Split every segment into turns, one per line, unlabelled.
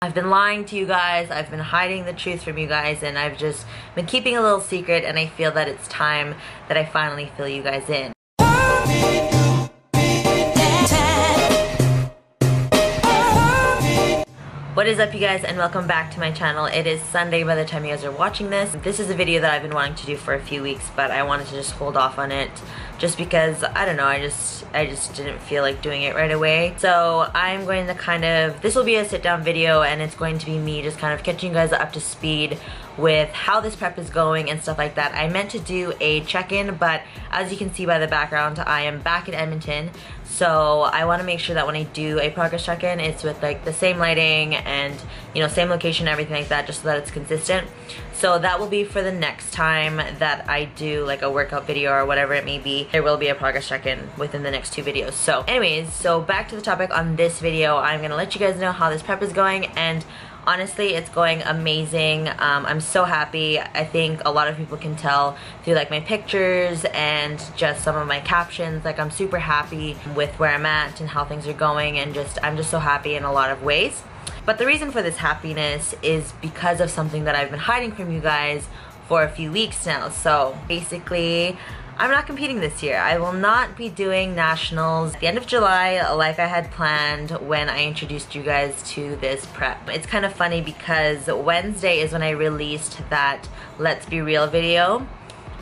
I've been lying to you guys, I've been hiding the truth from you guys, and I've just been keeping a little secret, and I feel that it's time that I finally fill you guys in. What is up, you guys, and welcome back to my channel. It is Sunday by the time you guys are watching this. This is a video that I've been wanting to do for a few weeks, but I wanted to just hold off on it just because, I don't know, I just didn't feel like doing it right away. So I'm going to this will be a sit down video, and it's going to be me just kind of catching you guys up to speed with how this prep is going and stuff like that. I meant to do a check-in, but as you can see by the background, I am back in Edmonton. So I want to make sure that when I do a progress check-in, it's with like the same lighting and, you know, same location, everything like that, just so that it's consistent. So that will be for the next time that I do like a workout video or whatever it may be. There will be a progress check-in within the next 2 videos. So anyways, so back to the topic on this video. I'm gonna let you guys know how this prep is going, and honestly, it's going amazing. I'm so happy. I think a lot of people can tell through like my pictures and just some of my captions. Like, I'm super happy with where I'm at and how things are going, and I'm just so happy in a lot of ways. But the reason for this happiness is because of something that I've been hiding from you guys for a few weeks now. So basically, I'm not competing this year. I will not be doing nationals at the end of July like I had planned when I introduced you guys to this prep. It's kind of funny because Wednesday is when I released that Let's Be Real video,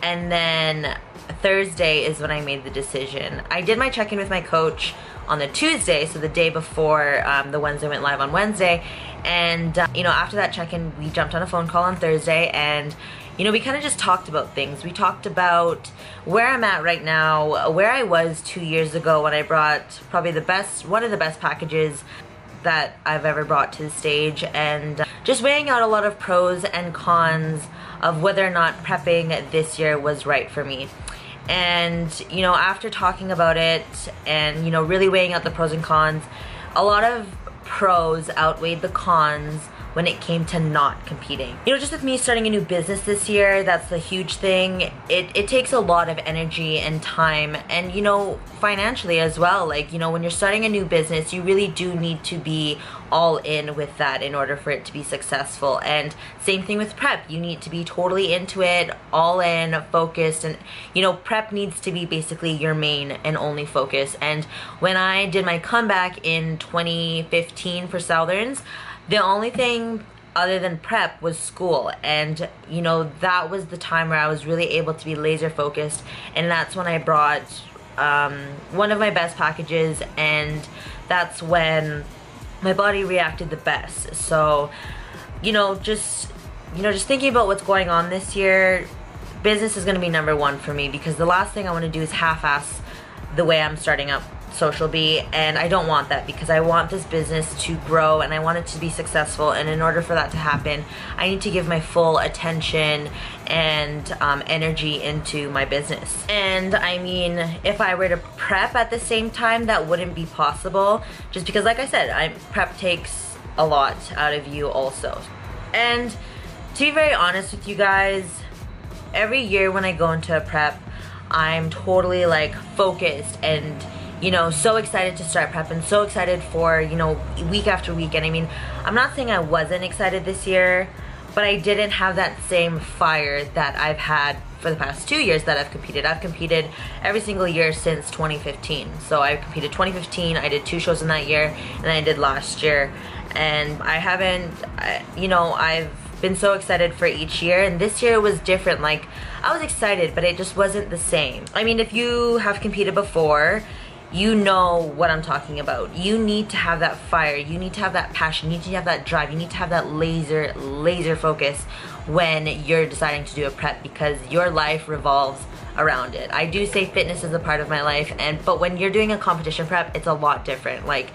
and then Thursday is when I made the decision. I did my check-in with my coach on the Tuesday, so the day before the Wednesday went live on Wednesday, and you know, after that check-in, we jumped on a phone call on Thursday, and you know, we kind of just talked about things. We talked about where I'm at right now, where I was 2 years ago when I brought probably one of the best packages that I've ever brought to the stage, and just weighing out a lot of pros and cons of whether or not prepping this year was right for me. And you know, after talking about it and, you know, really weighing out the pros and cons, a lot of pros outweighed the cons when it came to not competing. You know, just with me starting a new business this year, that's the huge thing. It takes a lot of energy and time, and you know, financially as well. Like, you know, when you're starting a new business, you really do need to be all in with that in order for it to be successful. And same thing with prep. You need to be totally into it, all in, focused, and you know, prep needs to be basically your main and only focus. And when I did my comeback in 2015 for Southerns, the only thing other than prep was school, and you know, that was the time where I was really able to be laser focused, and that's when I brought one of my best packages, and that's when my body reacted the best. So you know, just thinking about what's going on this year, business is going to be #1 for me, because the last thing I want to do is half-ass the way I'm starting up Social Bee, and I don't want that, because I want this business to grow and I want it to be successful, and in order for that to happen, I need to give my full attention and energy into my business. And I mean, if I were to prep at the same time, that wouldn't be possible, just because, like I said, prep takes a lot out of you also. And to be very honest with you guys, every year when I go into a prep, I'm totally like focused and, you know, so excited to start prep, and so excited for, you know, week after week. And I mean, I'm not saying I wasn't excited this year, but I didn't have that same fire that I've had for the past 2 years that I've competed. I've competed every single year since 2015. So I competed 2015, I did 2 shows in that year, and then I did last year. And I haven't, you know, I've been so excited for each year, and this year was different. Like, I was excited, but it just wasn't the same. I mean, if you have competed before, you know what I'm talking about. You need to have that fire, you need to have that passion, you need to have that drive, you need to have that laser focus when you're deciding to do a prep, because your life revolves around it. I do say fitness is a part of my life, but when you're doing a competition prep, it's a lot different. Like,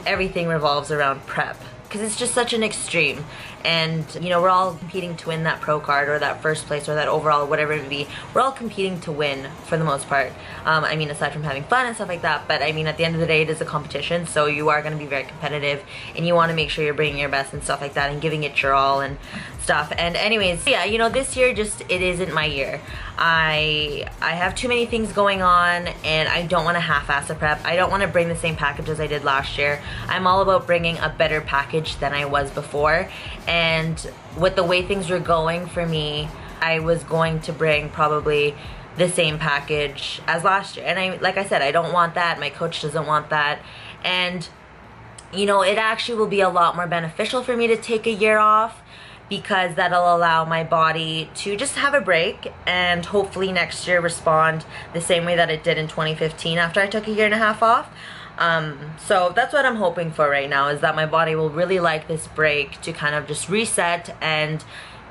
everything revolves around prep, because it's just such an extreme. And you know, we're all competing to win that pro card, or that first place, or that overall, whatever it may be. We're all competing to win for the most part. I mean, aside from having fun and stuff like that, but I mean, at the end of the day, it is a competition, so you are going to be very competitive, and you want to make sure you're bringing your best and stuff like that, and giving it your all and stuff. And anyways, yeah, you know, this year just, it isn't my year. I have too many things going on, and I don't want to half-ass a prep. I don't want to bring the same package as I did last year. I'm all about bringing a better package package than I was before. And with the way things were going for me, I was going to bring probably the same package as last year. And like I said, I don't want that. My coach doesn't want that. And you know, it actually will be a lot more beneficial for me to take a year off, because that'll allow my body to just have a break and hopefully next year respond the same way that it did in 2015 after I took a year and a half off. So that's what I'm hoping for right now, is that my body will really like this break to kind of just reset and,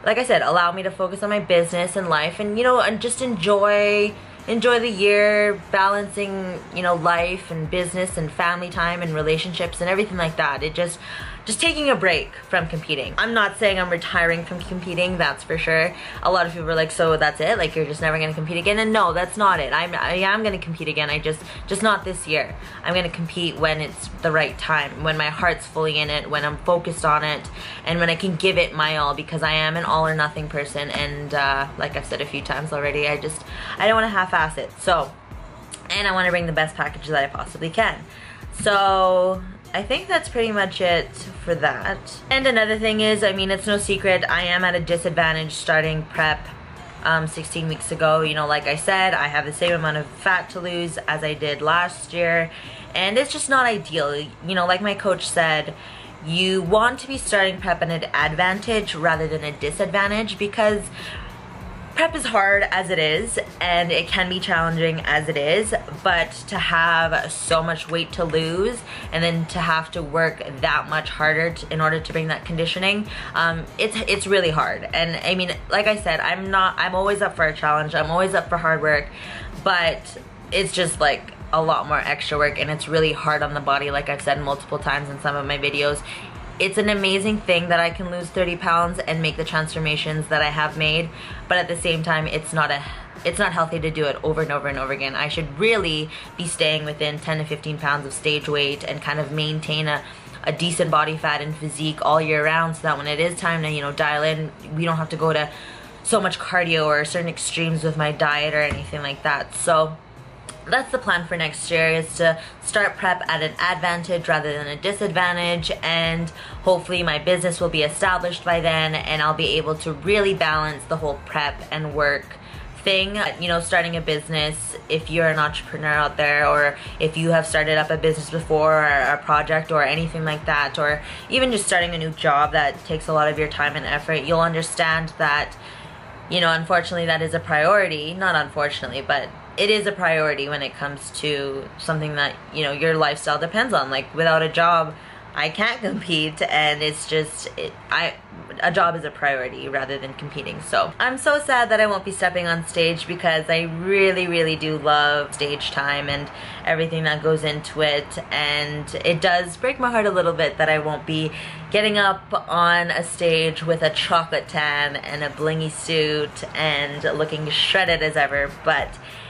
like I said, allow me to focus on my business and life, and you know, and just enjoy the year, balancing, you know, life and business and family time and relationships and everything like that. It just taking a break from competing. I'm not saying I'm retiring from competing, that's for sure. A lot of people are like, so that's it? Like, you're just never gonna compete again? And no, that's not it. I am gonna compete again. I just not this year. I'm gonna compete when it's the right time, when my heart's fully in it, when I'm focused on it, and when I can give it my all, because I am an all or nothing person. And like I've said a few times already, I don't wanna half-ass it. So, and I wanna bring the best package that I possibly can. So I think that's pretty much it for that. And another thing is, I mean, it's no secret, I am at a disadvantage starting prep 16 weeks ago. You know, like I said, I have the same amount of fat to lose as I did last year, and it's just not ideal. You know, like my coach said, you want to be starting prep at an advantage rather than a disadvantage, because prep is hard as it is, and it can be challenging as it is, but to have so much weight to lose and then to have to work that much harder in order to bring that conditioning, it's really hard. And I mean, like I said, I'm always up for a challenge, I'm always up for hard work, but it's just like a lot more extra work, and it's really hard on the body. Like I've said multiple times in some of my videos, it's an amazing thing that I can lose 30 pounds and make the transformations that I have made, but at the same time, it's not healthy to do it over and over and over again. I should really be staying within 10 to 15 pounds of stage weight and kind of maintain a decent body fat and physique all year round, so that when it is time to, you know, dial in, we don't have to go to so much cardio or certain extremes with my diet or anything like that. So that's the plan for next year, is to start prep at an advantage rather than a disadvantage, and hopefully my business will be established by then, and I'll be able to really balance the whole prep and work thing. You know, starting a business, if you're an entrepreneur out there, or if you have started up a business before, or a project or anything like that, or even just starting a new job that takes a lot of your time and effort, you'll understand that, you know, unfortunately that is a priority. Not unfortunately, but it is a priority when it comes to something that, you know, your lifestyle depends on. Like, without a job, I can't compete, and it's just, a job is a priority rather than competing. So I'm so sad that I won't be stepping on stage, because I really, really do love stage time and everything that goes into it, and it does break my heart a little bit that I won't be getting up on a stage with a chocolate tan and a blingy suit and looking shredded as ever, but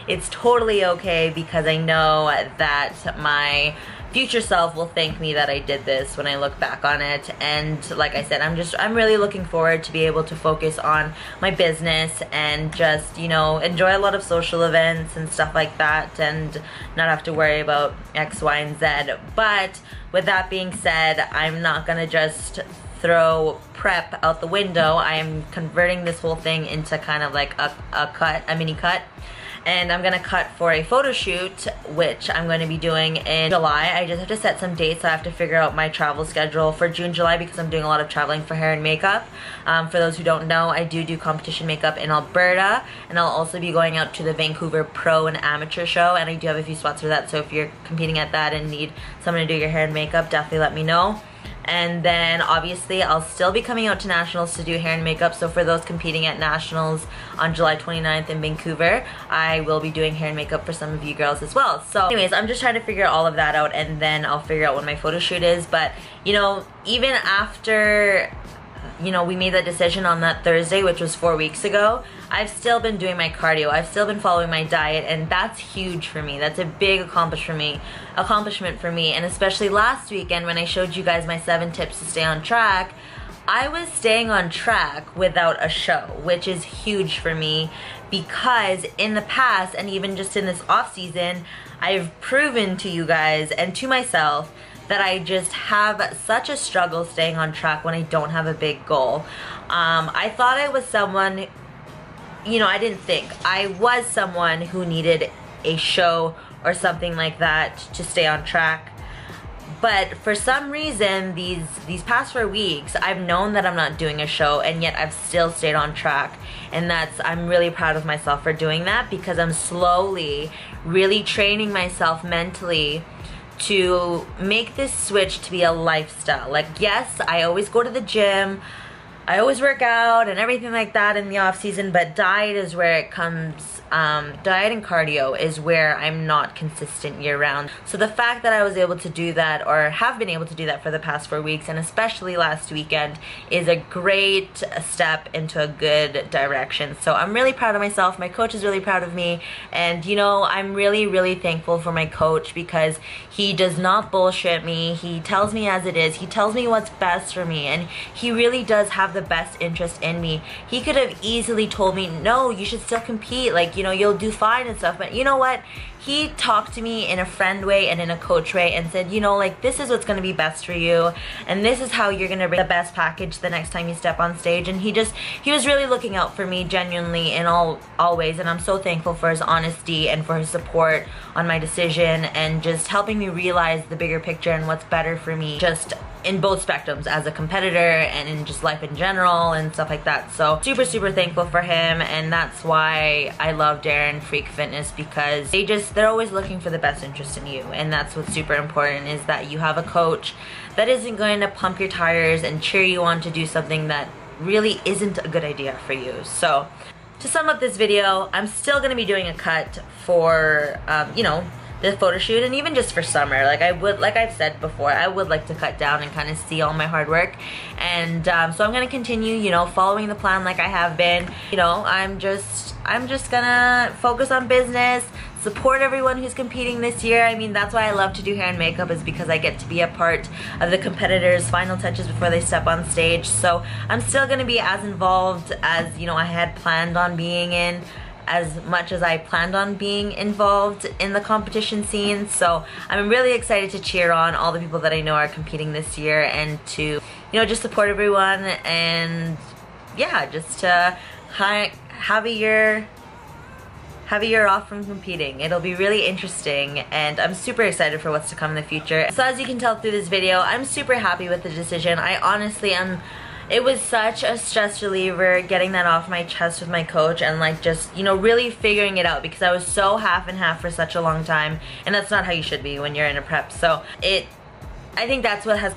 it's totally okay, because I know that my future self will thank me that I did this when I look back on it. And like I said, I'm really looking forward to be able to focus on my business and just, you know, enjoy a lot of social events and stuff like that, and not have to worry about X, Y, and Z. But with that being said, I'm not gonna just throw prep out the window. I am converting this whole thing into kind of like a mini cut. And I'm gonna cut for a photo shoot, which I'm going to be doing in July. I just have to set some dates. I have to figure out my travel schedule for June, July, because I'm doing a lot of traveling for hair and makeup. For those who don't know, I do competition makeup in Alberta, and I'll also be going out to the Vancouver Pro and Amateur show, and I do have a few spots for that, so if you're competing at that and need someone to do your hair and makeup, definitely let me know. And then obviously I'll still be coming out to nationals to do hair and makeup, so for those competing at nationals on July 29th in Vancouver, I will be doing hair and makeup for some of you girls as well. So anyways, I'm just trying to figure all of that out, and then I'll figure out when my photo shoot is. But you know, even after, you know, we made that decision on that Thursday, which was 4 weeks ago, I've still been doing my cardio. I've still been following my diet, and that's huge for me. That's a big accomplishment for me. And especially last weekend when I showed you guys my 7 tips to stay on track, I was staying on track without a show, which is huge for me, because in the past, and even just in this off season, I've proven to you guys and to myself that I just have such a struggle staying on track when I don't have a big goal. I thought I was someone, I didn't think. I was someone who needed a show or something like that to stay on track. But for some reason, these past 4 weeks, I've known that I'm not doing a show, and yet I've still stayed on track. And I'm really proud of myself for doing that, because I'm slowly really training myself mentally to make this switch to be a lifestyle. Like, yes, I always go to the gym, I always work out and everything like that in the off season, but diet is where it comes. Diet and cardio is where I'm not consistent year round. So the fact that I was able to do that, or have been able to do that for the past 4 weeks, and especially last weekend, is a great step into a good direction. So I'm really proud of myself. My coach is really proud of me, and I'm really, really thankful for my coach, because he does not bullshit me. He tells me as it is. He tells me what's best for me, and he really does have the best interest in me. He could have easily told me, no, you should still compete, like, you'll do fine and stuff, but you know what? He talked to me in a friend way and in a coach way and said, like, this is what's going to be best for you, and this is how you're going to bring the best package the next time you step on stage. And he was really looking out for me genuinely in all ways, and I'm so thankful for his honesty and for his support on my decision, and just helping me realize the bigger picture and what's better for me, just in both spectrums, as a competitor and in just life in general and stuff like that. So super, super thankful for him, and that's why I love Darren Freak Fitness, because they're always looking for the best interest in you, and that's what's super important, is that you have a coach that isn't going to pump your tires and cheer you on to do something that really isn't a good idea for you. So to sum up this video, I'm still going to be doing a cut for the photo shoot, and even just for summer. Like I've said before, I would like to cut down and kind of see all my hard work, and so I'm gonna continue, following the plan like I have been. I'm just gonna focus on business, support everyone who's competing this year. I mean, that's why I love to do hair and makeup, is because I get to be a part of the competitors' final touches before they step on stage. So I'm still gonna be as involved as I had planned on being in, as much as I planned on being involved in the competition scene. So I'm really excited to cheer on all the people that I know are competing this year, and to just support everyone, and yeah, just to have a year off from competing. It'll be really interesting, and I'm super excited for what's to come in the future. So as you can tell through this video, I'm super happy with the decision. I honestly am. It was such a stress reliever getting that off my chest with my coach, and like just really figuring it out, because I was so half and half for such a long time, and that's not how you should be when you're in a prep. So I think that's what has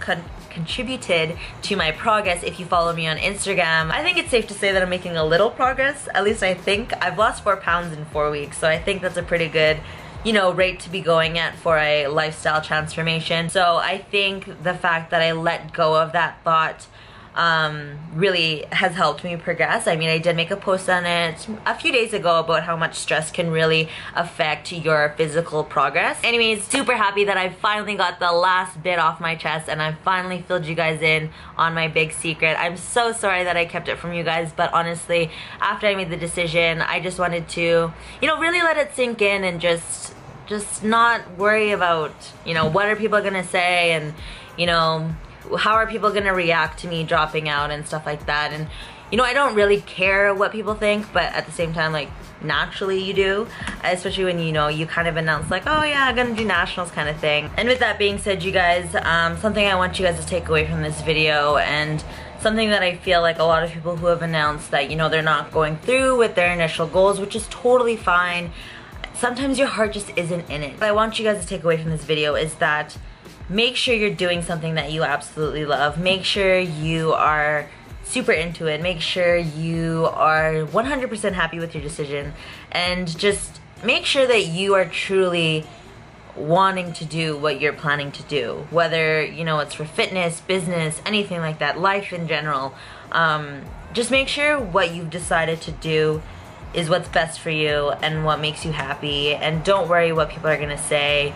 contributed to my progress. If you follow me on Instagram, I think it's safe to say that I'm making a little progress. At least I think. I've lost 4 pounds in 4 weeks, so I think that's a pretty good rate to be going at for a lifestyle transformation. So I think the fact that I let go of that thought really has helped me progress. I mean, I did make a post on it a few days ago about how much stress can really affect your physical progress. Anyways, super happy that I finally got the last bit off my chest, and I finally filled you guys in on my big secret. I'm so sorry that I kept it from you guys, but honestly, after I made the decision, I just wanted to, really let it sink in, and just not worry about, what are people gonna say, and, how are people gonna react to me dropping out and stuff like that. And I don't really care what people think, but at the same time, like, naturally you do, especially when you kind of announce like, oh yeah, I'm gonna do nationals kind of thing. And with that being said, you guys, something I want you guys to take away from this video, and something that I feel like a lot of people who have announced that they're not going through with their initial goals, which is totally fine. Sometimes your heart just isn't in it. What I want you guys to take away from this video is that make sure you're doing something that you absolutely love. Make sure you are super into it. Make sure you are 100% happy with your decision, and just make sure that you are truly wanting to do what you're planning to do, whether it's for fitness, business, anything like that, life in general. Just make sure what you've decided to do is what's best for you and what makes you happy, and don't worry what people are gonna say.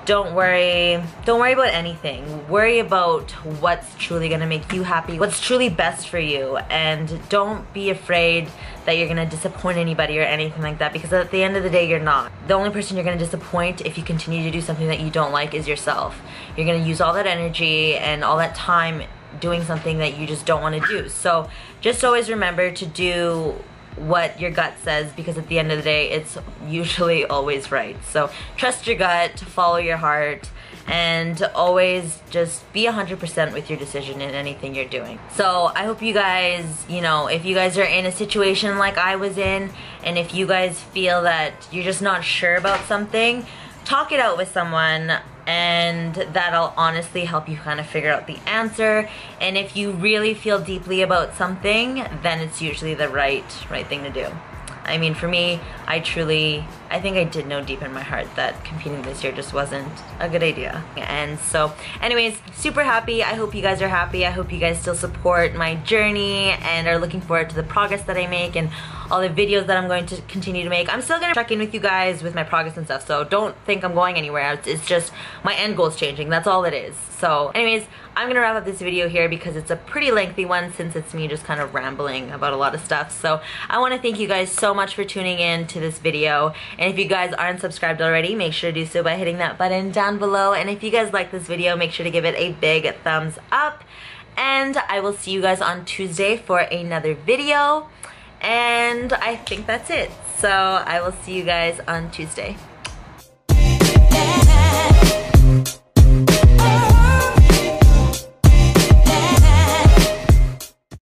don't worry about anything. Worry about what's truly gonna make you happy, what's truly best for you, and don't be afraid that you're gonna disappoint anybody or anything like that, because at the end of the day, you're not. The only person you're gonna disappoint if you continue to do something that you don't like is yourself. You're gonna use all that energy and all that time doing something that you just don't wanna do. So just always remember to do what your gut says, because at the end of the day, it's usually always right. So trust your gut, follow your heart, and always just be 100% with your decision in anything you're doing. So I hope you guys, you know, if you guys are in a situation like I was in, and if you guys feel that you're just not sure about something, talk it out with someone, and that'll honestly help you kind of figure out the answer. And if you really feel deeply about something, then it's usually the right thing to do. I mean, for me, I think I did know deep in my heart that competing this year just wasn't a good idea. And so anyways, super happy. I hope you guys are happy. I hope you guys still support my journey and are looking forward to the progress that I make and all the videos that I'm going to continue to make. I'm still gonna check in with you guys with my progress and stuff, so don't think I'm going anywhere. It's just my end goal is changing. That's all it is. So anyways, I'm gonna wrap up this video here because it's a pretty lengthy one, since it's me just kind of rambling about a lot of stuff. So I want to thank you guys so much for tuning in to this video. And if you guys aren't subscribed already, make sure to do so by hitting that button down below. And if you guys like this video, make sure to give it a big thumbs up. And I will see you guys on Tuesday for another video. And I think that's it. So I will see you guys on Tuesday.